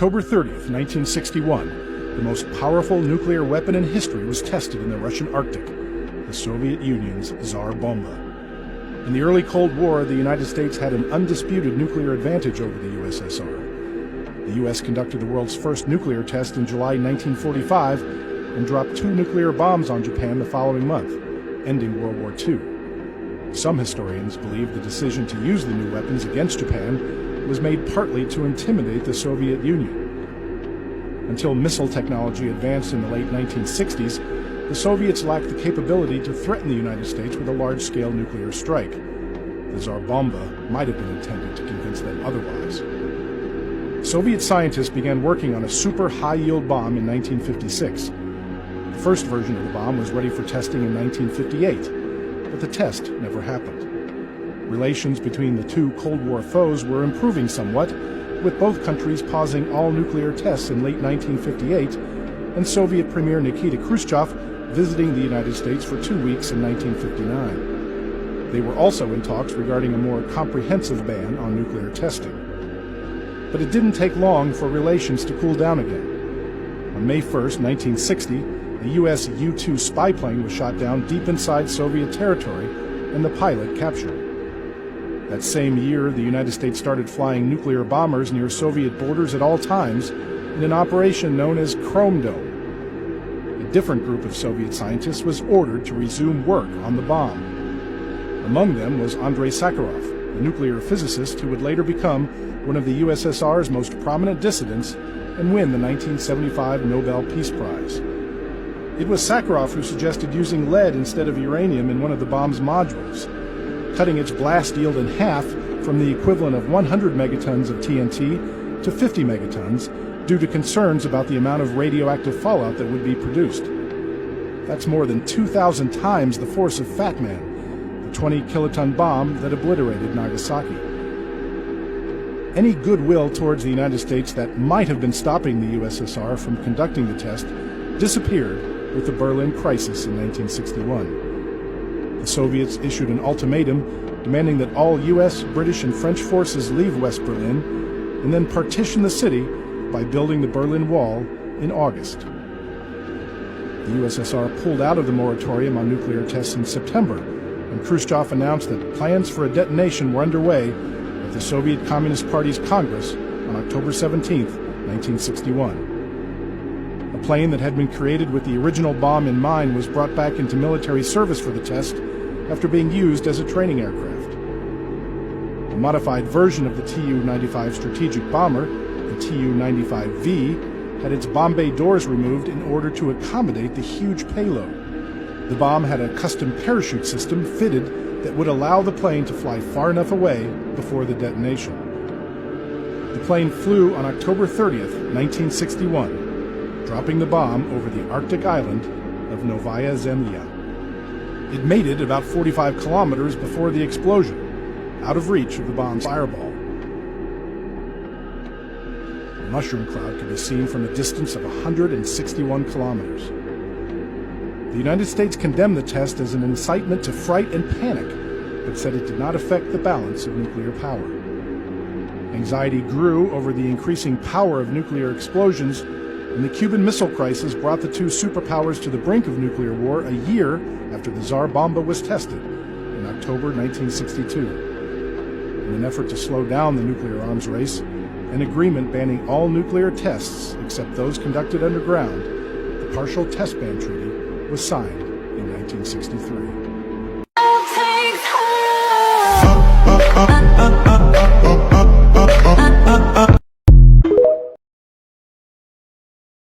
October 30th, 1961, the most powerful nuclear weapon in history was tested in the Russian Arctic, the Soviet Union's Tsar Bomba. In the early Cold War, the United States had an undisputed nuclear advantage over the USSR. The U.S. conducted the world's first nuclear test in July 1945 and dropped 2 nuclear bombs on Japan the following month, ending World War II. Some historians believe the decision to use the new weapons against Japan was made partly to intimidate the Soviet Union. Until missile technology advanced in the late 1960s, the Soviets lacked the capability to threaten the United States with a large-scale nuclear strike. The Tsar Bomba might have been intended to convince them otherwise. Soviet scientists began working on a super high-yield bomb in 1956. The first version of the bomb was ready for testing in 1958, but the test never happened. Relations between the two Cold War foes were improving somewhat, with both countries pausing all nuclear tests in late 1958 and Soviet Premier Nikita Khrushchev visiting the United States for 2 weeks in 1959. They were also in talks regarding a more comprehensive ban on nuclear testing. But it didn't take long for relations to cool down again. On May 1, 1960, the U.S. U-2 spy plane was shot down deep inside Soviet territory and the pilot captured. That same year, the United States started flying nuclear bombers near Soviet borders at all times in an operation known as Chrome Dome. A different group of Soviet scientists was ordered to resume work on the bomb. Among them was Andrei Sakharov, a nuclear physicist who would later become one of the USSR's most prominent dissidents and win the 1975 Nobel Peace Prize. It was Sakharov who suggested using lead instead of uranium in one of the bomb's modules, cutting its blast yield in half from the equivalent of 100 megatons of TNT to 50 megatons due to concerns about the amount of radioactive fallout that would be produced. That's more than 2,000 times the force of Fat Man, the 20-kiloton bomb that obliterated Nagasaki. Any goodwill towards the United States that might have been stopping the USSR from conducting the test disappeared with the Berlin Crisis in 1961. The Soviets issued an ultimatum demanding that all U.S., British, and French forces leave West Berlin and then partition the city by building the Berlin Wall in August. The USSR pulled out of the moratorium on nuclear tests in September, and Khrushchev announced that plans for a detonation were underway at the Soviet Communist Party's Congress on October 17, 1961. A plane that had been created with the original bomb in mind was brought back into military service for the test after being used as a training aircraft. A modified version of the Tu-95 strategic bomber, the Tu-95V, had its bomb bay doors removed in order to accommodate the huge payload. The bomb had a custom parachute system fitted that would allow the plane to fly far enough away before the detonation. The plane flew on October 30th, 1961, dropping the bomb over the Arctic island of Novaya Zemlya. It made it about 45 kilometers before the explosion, out of reach of the bomb's fireball. The mushroom cloud could be seen from a distance of 161 kilometers. The United States condemned the test as an incitement to fright and panic, but said it did not affect the balance of nuclear power. Anxiety grew over the increasing power of nuclear explosions, and the Cuban Missile Crisis brought the two superpowers to the brink of nuclear war a year after the Tsar Bomba was tested in October 1962. In an effort to slow down the nuclear arms race, an agreement banning all nuclear tests except those conducted underground, the Partial Test Ban Treaty, was signed in 1963.